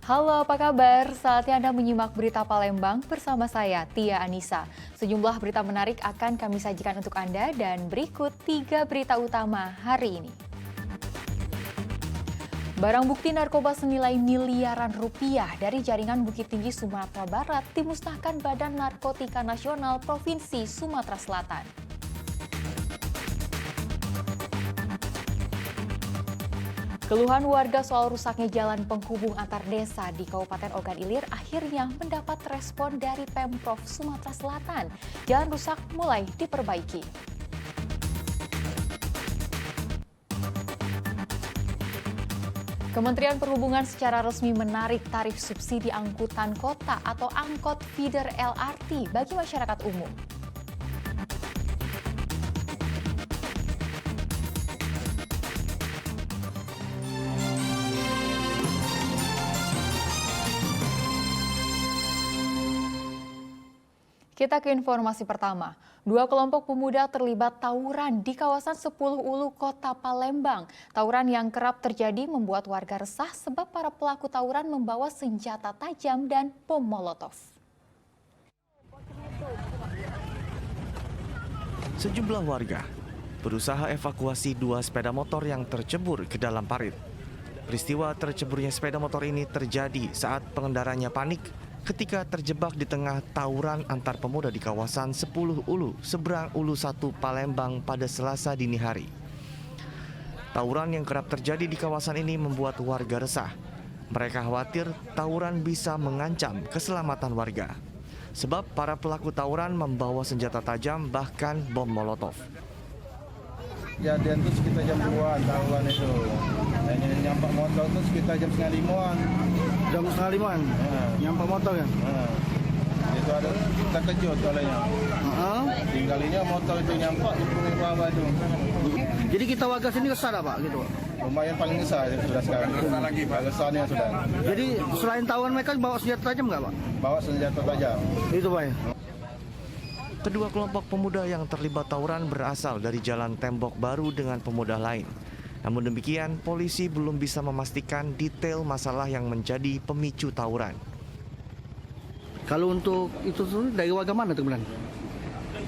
Halo, apa kabar? Saatnya Anda menyimak berita Palembang bersama saya, Tia Anissa. Sejumlah berita menarik akan kami sajikan untuk Anda dan berikut 3 berita utama hari ini. Barang bukti narkoba senilai miliaran rupiah dari jaringan Bukit Tinggi Sumatera Barat dimusnahkan Badan Narkotika Nasional Provinsi Sumatera Selatan. Keluhan warga soal rusaknya jalan penghubung antar desa di Kabupaten Ogan Ilir akhirnya mendapat respon dari Pemprov Sumatera Selatan. Jalan rusak mulai diperbaiki. Kementerian Perhubungan secara resmi menarik tarif subsidi angkutan kota atau angkot feeder LRT bagi masyarakat umum. Kita ke informasi pertama. 2 kelompok pemuda terlibat tawuran di kawasan 10 Ulu, Kota Palembang. Tawuran yang kerap terjadi membuat warga resah sebab para pelaku tawuran membawa senjata tajam dan bom molotov. Sejumlah warga berusaha evakuasi 2 sepeda motor yang tercebur ke dalam parit. Peristiwa terceburnya sepeda motor ini terjadi saat pengendaranya panik ketika terjebak di tengah tawuran antar pemuda di kawasan 10 Ulu, seberang Ulu 1 Palembang pada Selasa dini hari. Tawuran yang kerap terjadi di kawasan ini membuat warga resah. Mereka khawatir tawuran bisa mengancam keselamatan warga. Sebab para pelaku tawuran membawa senjata tajam bahkan bom molotov. Kejadian itu sekitar jam 2 tawuran itu. Nyampak motor itu sekitar jam setengah 5-an. Jam setengah 5-an? Nyampak motor ya? Itu ada terkejut olehnya. Tinggalinya motor itu nyampak di punggul bawah itu. Jadi kita warga sini resah Pak gitu? Lumayan paling resah ya sudah sekarang. Resah lagi Pak, resahnya sudah. Jadi selain tawuran mereka bawa senjata tajam nggak Pak? Bawa senjata tajam. Itu Pak ya? Kedua kelompok pemuda yang terlibat tawuran berasal dari Jalan Tembok Baru dengan pemuda lain. Namun demikian, polisi belum bisa memastikan detail masalah yang menjadi pemicu tawuran. Kalau untuk itu dari warga mana tuh Belan?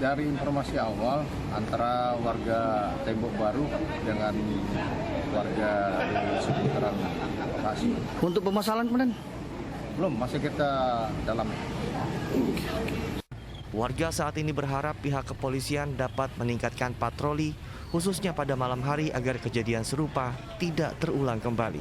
Dari informasi awal antara warga Tembok Baru dengan warga di seputaran lokasi. Untuk permasalahan Belan? Belum, masih kita dalam. Warga saat ini berharap pihak kepolisian dapat meningkatkan patroli khususnya pada malam hari agar kejadian serupa tidak terulang kembali.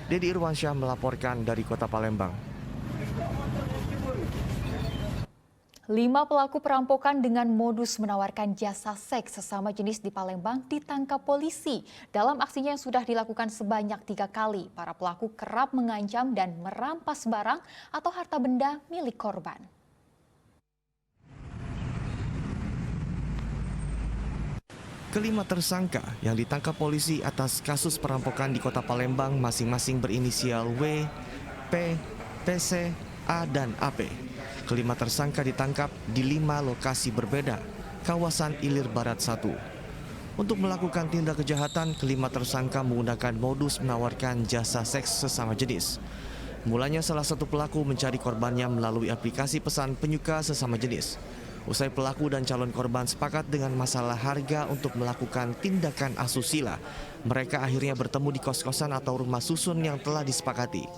Dedi Irwansyah melaporkan dari Kota Palembang. 5 pelaku perampokan dengan modus menawarkan jasa seks sesama jenis di Palembang ditangkap polisi. Dalam aksinya yang sudah dilakukan sebanyak 3 kali, para pelaku kerap mengancam dan merampas barang atau harta benda milik korban. Kelima tersangka yang ditangkap polisi atas kasus perampokan di Kota Palembang masing-masing berinisial W, P, PC, A, dan AP. Kelima tersangka ditangkap di 5 lokasi berbeda, kawasan Ilir Barat 1. Untuk melakukan tindak kejahatan, kelima tersangka menggunakan modus menawarkan jasa seks sesama jenis. Mulanya salah satu pelaku mencari korbannya melalui aplikasi pesan penyuka sesama jenis. Usai pelaku dan calon korban sepakat dengan masalah harga untuk melakukan tindakan asusila, mereka akhirnya bertemu di kos-kosan atau rumah susun yang telah disepakati.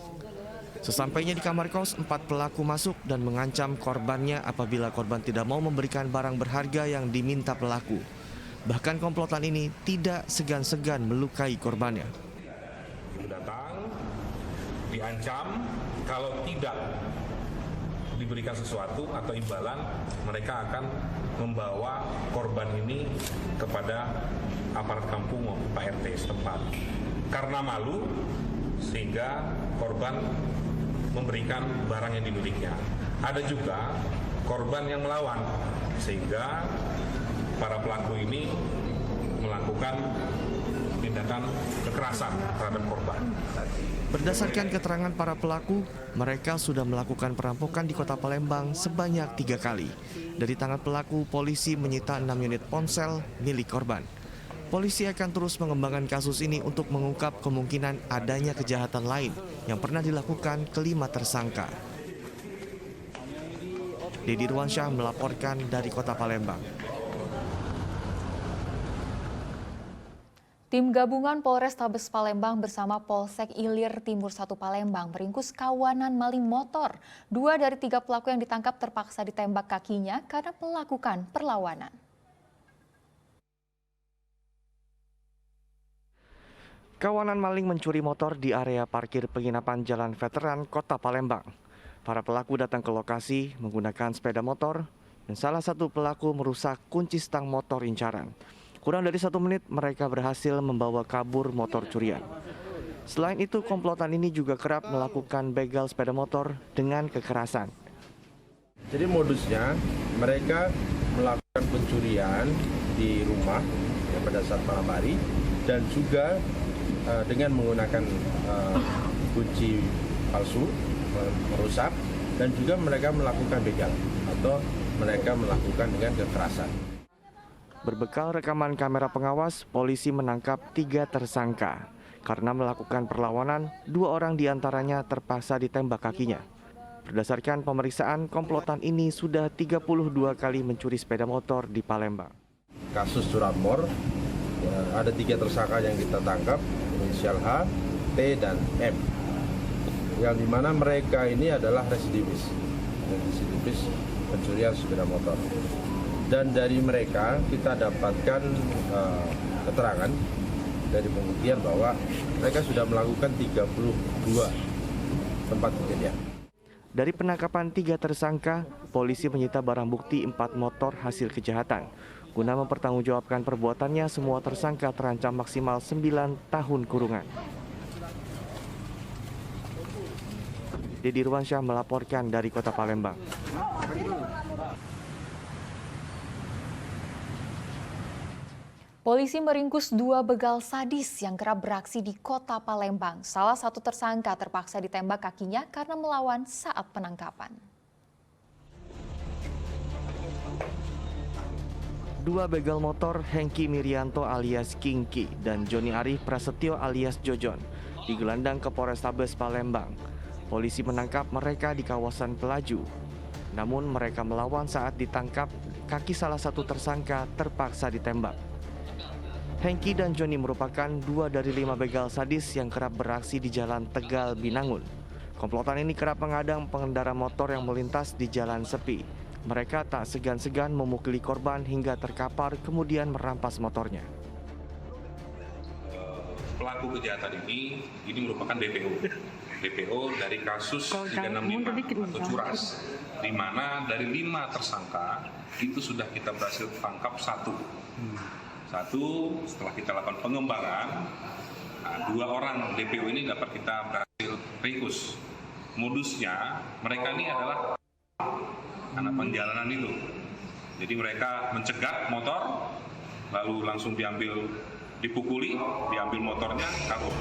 Sesampainya di kamar kos, 4 pelaku masuk dan mengancam korbannya apabila korban tidak mau memberikan barang berharga yang diminta pelaku. Bahkan komplotan ini tidak segan-segan melukai korbannya. Datang, diancam, kalau tidak diberikan sesuatu atau imbalan, mereka akan membawa korban ini kepada aparat kampung maupun Pak RT setempat. Karena malu, sehingga korban memberikan barang yang dimilikinya. Ada juga korban yang melawan, sehingga para pelaku ini melakukan tindakan kekerasan terhadap korban. Berdasarkan keterangan para pelaku, mereka sudah melakukan perampokan di Kota Palembang sebanyak 3 kali. Dari tangan pelaku, polisi menyita 6 unit ponsel milik korban. Polisi akan terus mengembangkan kasus ini untuk mengungkap kemungkinan adanya kejahatan lain yang pernah dilakukan kelima tersangka. Dedi Ruansyah melaporkan dari Kota Palembang. Tim gabungan Polrestabes Palembang bersama Polsek Ilir Timur 1 Palembang meringkus kawanan maling motor. 2 dari 3 pelaku yang ditangkap terpaksa ditembak kakinya karena melakukan perlawanan. Kawanan maling mencuri motor di area parkir penginapan Jalan Veteran Kota Palembang. Para pelaku datang ke lokasi menggunakan sepeda motor dan salah satu pelaku merusak kunci stang motor incaran. Kurang dari 1 menit mereka berhasil membawa kabur motor curian. Selain itu, komplotan ini juga kerap melakukan begal sepeda motor dengan kekerasan. Jadi modusnya mereka melakukan pencurian di rumah pada saat malam hari dan juga dengan menggunakan kunci palsu, merusak, dan juga mereka melakukan begal atau mereka melakukan dengan kekerasan. Berbekal rekaman kamera pengawas, polisi menangkap 3 tersangka. Karena melakukan perlawanan, 2 orang diantaranya terpaksa ditembak kakinya. Berdasarkan pemeriksaan, komplotan ini sudah 32 kali mencuri sepeda motor di Palembang. Kasus curanmor, ada 3 tersangka yang kita tangkap, inisial H, T, dan M. Yang dimana mereka ini adalah residivis pencurian sepeda motor. Dan dari mereka kita dapatkan keterangan dari pembuktian bahwa mereka sudah melakukan 32 tempat kejadian. Dari penangkapan 3 tersangka, polisi menyita barang bukti 4 motor hasil kejahatan. Guna mempertanggungjawabkan perbuatannya, semua tersangka terancam maksimal 9 tahun kurungan. Dedi Ruansyah melaporkan dari Kota Palembang. Polisi meringkus 2 begal sadis yang kerap beraksi di Kota Palembang. Salah satu tersangka terpaksa ditembak kakinya karena melawan saat penangkapan. 2 begal motor, Hengki Mirianto alias Kingki dan Joni Arif Prasetyo alias Jojon, digelandang ke Polrestabes Palembang. Polisi menangkap mereka di kawasan Pelaju. Namun mereka melawan saat ditangkap, kaki salah satu tersangka terpaksa ditembak. Hengki dan Joni merupakan 2 dari 5 begal sadis yang kerap beraksi di Jalan Tegal, Binangun. Komplotan ini kerap mengadang pengendara motor yang melintas di jalan sepi. Mereka tak segan-segan memukuli korban hingga terkapar kemudian merampas motornya. Pelaku kejahatan ini merupakan DPO dari kasus 365 atau curas, di mana dari 5 tersangka itu sudah kita berhasil tangkap 1. Setelah kita lakukan pengembangan, 2 orang DPO ini dapat kita berhasil ringkus. Modusnya mereka ini adalah anak penjalanan itu. Jadi mereka mencegat motor, lalu langsung dipukuli, diambil motornya, kabur.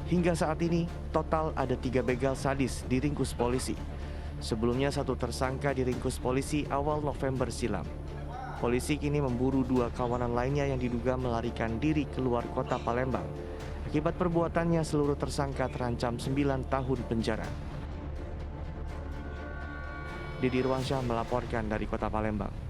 Hingga saat ini, total ada 3 begal sadis diringkus polisi. Sebelumnya 1 tersangka diringkus polisi awal November silam. Polisi kini memburu 2 kawanan lainnya yang diduga melarikan diri keluar Kota Palembang. Akibat perbuatannya, seluruh tersangka terancam 9 tahun penjara. Dedi Ruansyah melaporkan dari Kota Palembang.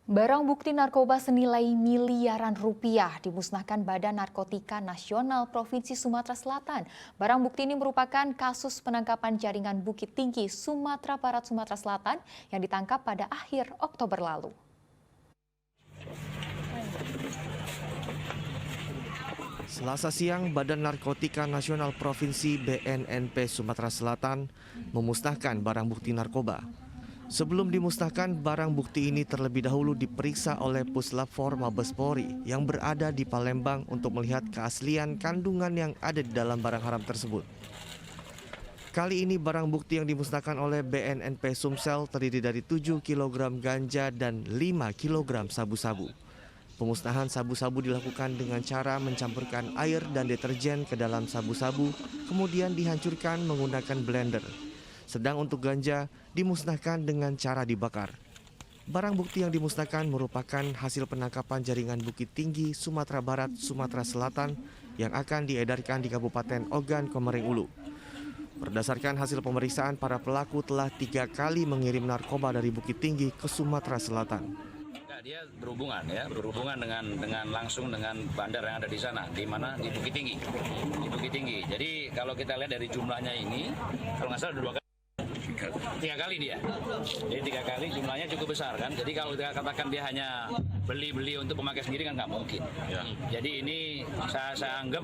Barang bukti narkoba senilai miliaran rupiah dimusnahkan Badan Narkotika Nasional Provinsi Sumatera Selatan. Barang bukti ini merupakan kasus penangkapan jaringan Bukit Tinggi, Sumatera Barat, Sumatera Selatan yang ditangkap pada akhir Oktober lalu. Selasa siang, Badan Narkotika Nasional Provinsi BNNP Sumatera Selatan memusnahkan barang bukti narkoba. Sebelum dimusnahkan, barang bukti ini terlebih dahulu diperiksa oleh Puslap 4 Mabes Polri yang berada di Palembang untuk melihat keaslian kandungan yang ada di dalam barang haram tersebut. Kali ini barang bukti yang dimusnahkan oleh BNNP Sumsel terdiri dari 7 kg ganja dan 5 kg sabu-sabu. Pemusnahan sabu-sabu dilakukan dengan cara mencampurkan air dan deterjen ke dalam sabu-sabu, kemudian dihancurkan menggunakan blender. Sedang untuk ganja dimusnahkan dengan cara dibakar. Barang bukti yang dimusnahkan merupakan hasil penangkapan jaringan Bukit Tinggi, Sumatera Barat, Sumatera Selatan yang akan diedarkan di Kabupaten Ogan Komering Ulu. Berdasarkan hasil pemeriksaan, para pelaku telah 3 kali mengirim narkoba dari Bukit Tinggi ke Sumatera Selatan. Dia berhubungan dengan langsung dengan bandar yang ada di sana, di mana di Bukit Tinggi. Di Bukit Tinggi. Jadi kalau kita lihat dari jumlahnya ini, kalau nggak salah ada 3 kali dia. Jadi 3 kali jumlahnya cukup besar kan. Jadi kalau kita katakan dia hanya beli untuk pemakai sendiri kan nggak mungkin. Ya. Jadi ini saya anggap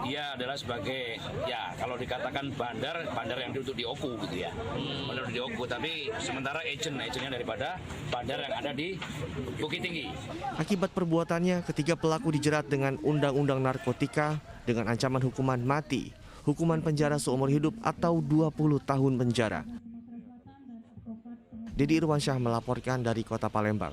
dia adalah sebagai, ya kalau dikatakan bandar yang duduk di Oku gitu ya. Bandar di Oku, tapi sementara agentnya daripada bandar yang ada di Bukit Tinggi. Akibat perbuatannya, ketiga pelaku dijerat dengan Undang-Undang Narkotika dengan ancaman hukuman mati, hukuman penjara seumur hidup atau 20 tahun penjara. Dedi Irwansyah melaporkan dari Kota Palembang.